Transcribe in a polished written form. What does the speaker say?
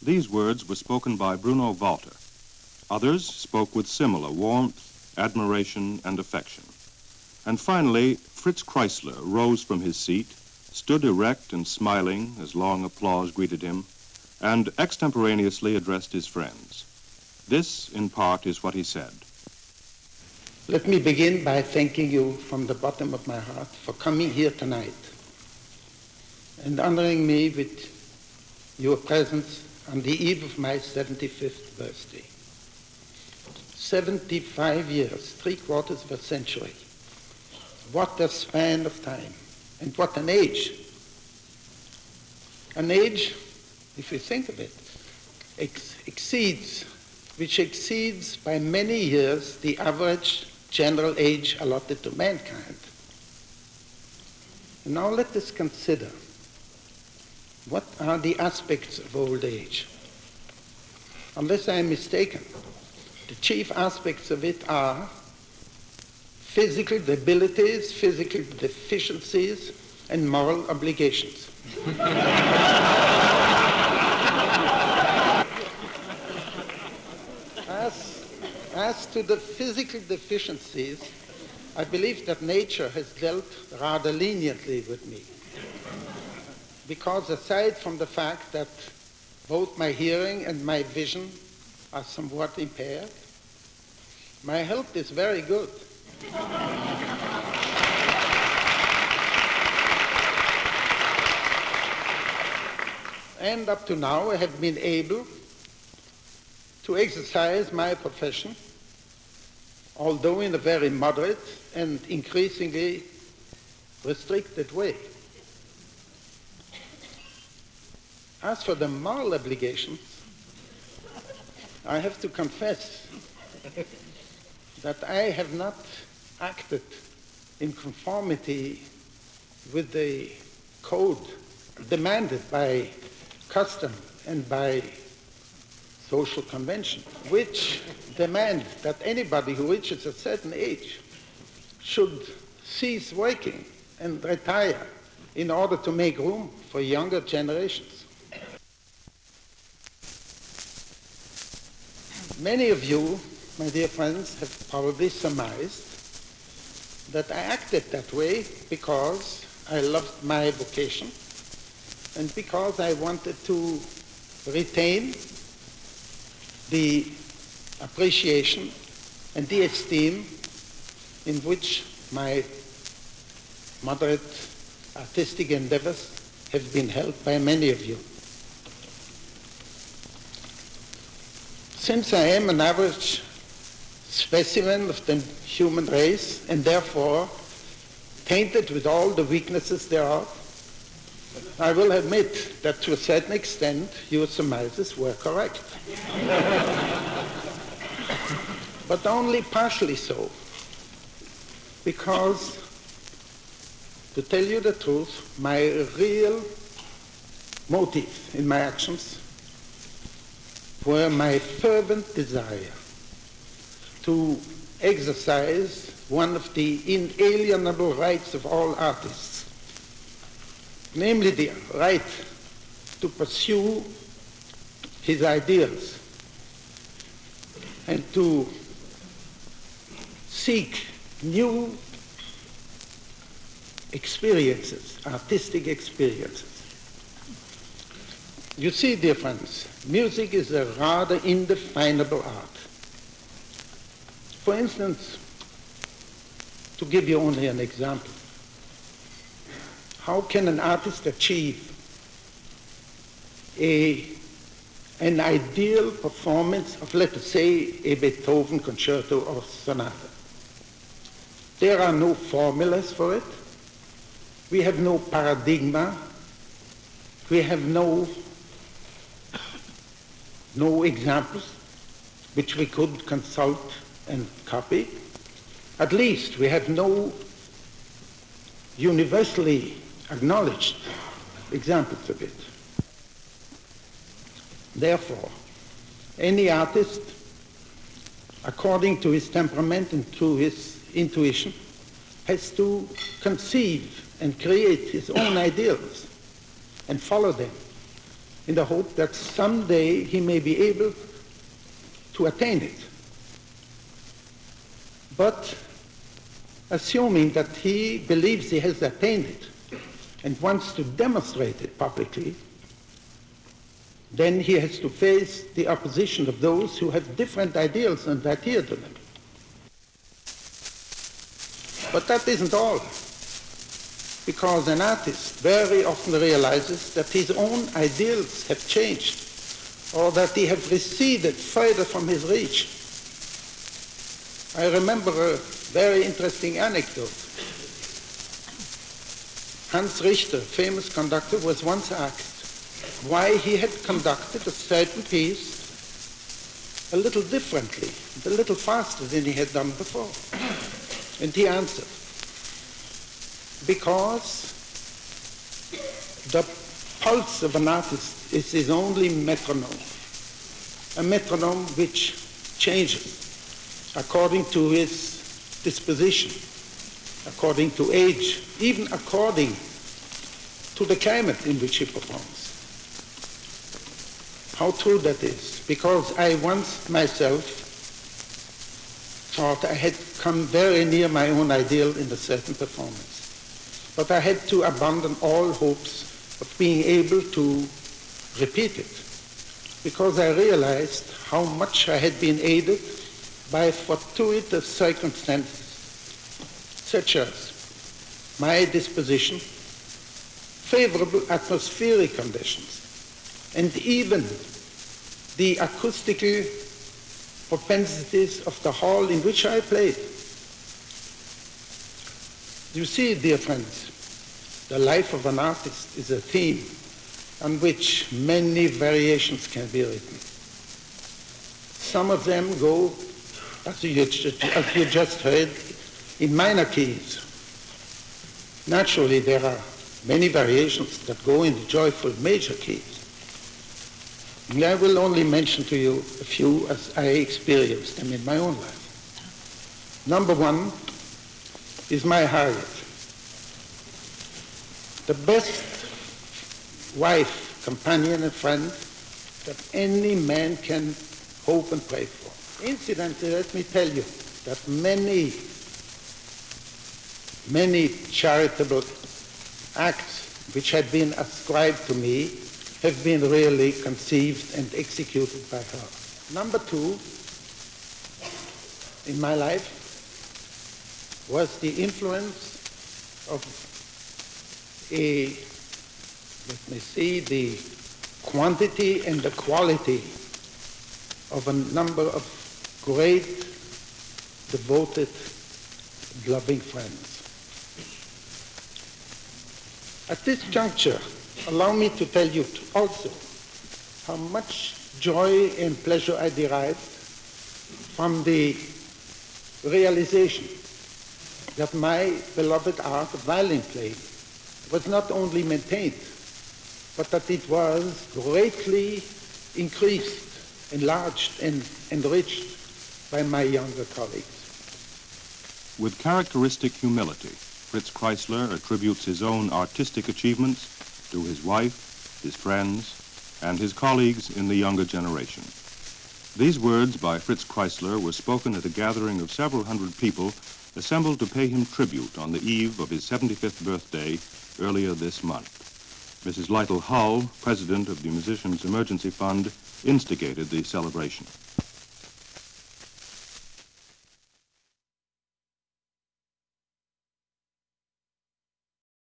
These words were spoken by Bruno Walter. Others spoke with similar warmth, admiration, and affection. And finally, Fritz Kreisler rose from his seat, stood erect and smiling as long applause greeted him, and extemporaneously addressed his friends. This, in part, is what he said. Let me begin by thanking you from the bottom of my heart for coming here tonight and honoring me with your presence on the eve of my 75th birthday. 75 years, 3/4 of a century. What a span of time, and what an age. An age, if you think of it, which exceeds by many years the average general age allotted to mankind. And now let us consider what are the aspects of old age. Unless I am mistaken, the chief aspects of it are physical debilities, physical deficiencies, and moral obligations. As to the physical deficiencies, I believe that nature has dealt rather leniently with me. Because aside from the fact that both my hearing and my vision are somewhat impaired, my health is very good. And up to now, I have been able to exercise my profession, although in a very moderate and increasingly restricted way. As for the moral obligations, I have to confess that I have not acted in conformity with the code demanded by custom and by social convention, which demand that anybody who reaches a certain age should cease working and retire in order to make room for younger generations. Many of you, my dear friends, have probably surmised that I acted that way because I loved my vocation and because I wanted to retain the appreciation and the esteem in which my moderate artistic endeavors have been held by many of you. Since I am an average specimen of the human race and therefore tainted with all the weaknesses thereof, I will admit that to a certain extent your surmises were correct. But only partially so, because, to tell you the truth, my real motive in my actions were my fervent desire to exercise one of the inalienable rights of all artists, namely the right to pursue his ideals and to seek new experiences, artistic experiences. You see, dear friends, music is a rather indefinable art. For instance, to give you only an example, how can an artist achieve an ideal performance of, let us say, a Beethoven concerto or sonata? There are no formulas for it. We have no paradigm. We have no examples which we could consult and copy. At least we have no universally acknowledged examples of it. Therefore, any artist, according to his temperament and to his intuition, has to conceive and create his own ideals and follow them in the hope that someday he may be able to attain it. But assuming that he believes he has attained it and wants to demonstrate it publicly, then he has to face the opposition of those who have different ideals and adhere to them. But that isn't all, because an artist very often realizes that his own ideals have changed, or that they have receded further from his reach. I remember a very interesting anecdote. Hans Richter, famous conductor, was once asked why he had conducted a certain piece a little differently, a little faster than he had done before. And he answered, because the pulse of an artist is his only metronome, a metronome which changes according to his disposition, according to age, even according to the climate in which he performs. How true that is, because I once myself thought I had come very near my own ideal in a certain performance. But I had to abandon all hopes of being able to repeat it, because I realized how much I had been aided by fortuitous circumstances, such as my disposition, favorable atmospheric conditions, and even the acoustical propensities of the hall in which I played. You see, dear friends, the life of an artist is a theme on which many variations can be written. Some of them go, as you just heard, in minor keys. Naturally, there are many variations that go in the joyful major keys. And I will only mention to you a few as I experienced them in my own life. Number one is my Harriet. The best wife, companion, and friend that any man can hope and pray for. Incidentally, let me tell you that many charitable acts which had been ascribed to me have been really conceived and executed by her. Number two in my life was the influence of the quantity and the quality of a number of great, devoted, loving friends. At this juncture, allow me to tell you also how much joy and pleasure I derived from the realization that my beloved art of violin playing was not only maintained, but that it was greatly increased, enlarged, and enriched by my younger colleagues. With characteristic humility, Fritz Kreisler attributes his own artistic achievements to his wife, his friends, and his colleagues in the younger generation. These words by Fritz Kreisler were spoken at a gathering of several hundred people assembled to pay him tribute on the eve of his 75th birthday earlier this month. Mrs. Lytle Hull, president of the Musicians' Emergency Fund, instigated the celebration.